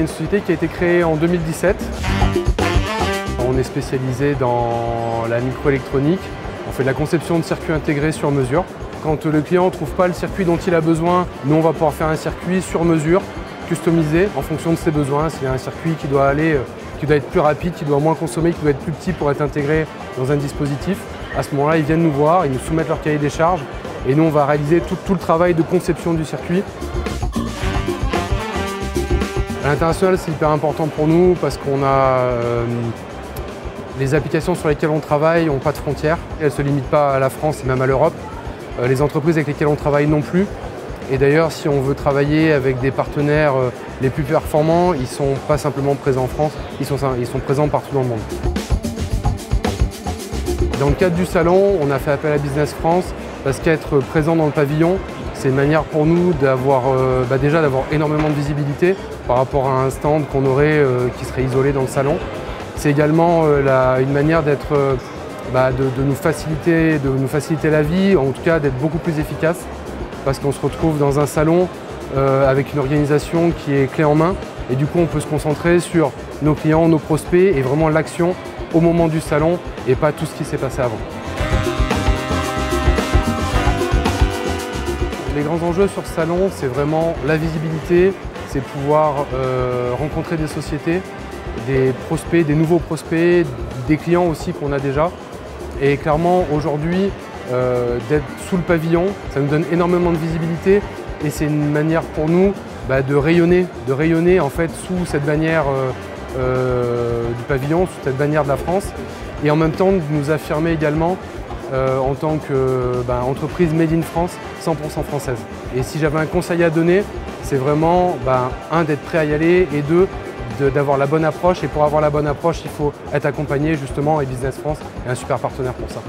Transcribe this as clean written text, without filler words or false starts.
est une société qui a été créée en 2017. On est spécialisé dans la microélectronique. On fait de la conception de circuits intégrés sur mesure. Quand le client ne trouve pas le circuit dont il a besoin, nous on va pouvoir faire un circuit sur mesure, customisé en fonction de ses besoins. S'il y a un circuit qui doit être plus rapide, qui doit moins consommer, qui doit être plus petit pour être intégré dans un dispositif, à ce moment-là, ils viennent nous voir, ils nous soumettent leur cahier des charges et nous on va réaliser tout le travail de conception du circuit. À l'international, c'est hyper important pour nous parce qu'on a les applications sur lesquelles on travaille n'ont pas de frontières. Elles ne se limitent pas à la France et même à l'Europe. Les entreprises avec lesquelles on travaille non plus. Et d'ailleurs, si on veut travailler avec des partenaires les plus performants, ils ne sont pas simplement présents en France, ils sont présents partout dans le monde. Dans le cadre du salon, on a fait appel à Business France parce qu'être présent dans le pavillon, c'est une manière pour nous d'avoir déjà d'avoir énormément de visibilité par rapport à un stand qu'on aurait qui serait isolé dans le salon. C'est également une manière de nous faciliter la vie, en tout cas d'être beaucoup plus efficace, parce qu'on se retrouve dans un salon avec une organisation qui est clé en main, et du coup on peut se concentrer sur nos clients, nos prospects, et vraiment l'action au moment du salon, et pas tout ce qui s'est passé avant. Les grands enjeux sur ce salon, c'est vraiment la visibilité, c'est pouvoir rencontrer des sociétés, des prospects, des nouveaux prospects, des clients aussi qu'on a déjà. Et clairement, aujourd'hui, d'être sous le pavillon, ça nous donne énormément de visibilité et c'est une manière pour nous de rayonner en fait sous cette bannière du pavillon, sous cette bannière de la France, et en même temps de nous affirmer également en tant qu'entreprise made in France, 100% française. Et si j'avais un conseil à donner, c'est vraiment un, d'être prêt à y aller, et deux, d'avoir la bonne approche. Et pour avoir la bonne approche, il faut être accompagné justement, et Business France est un super partenaire pour ça.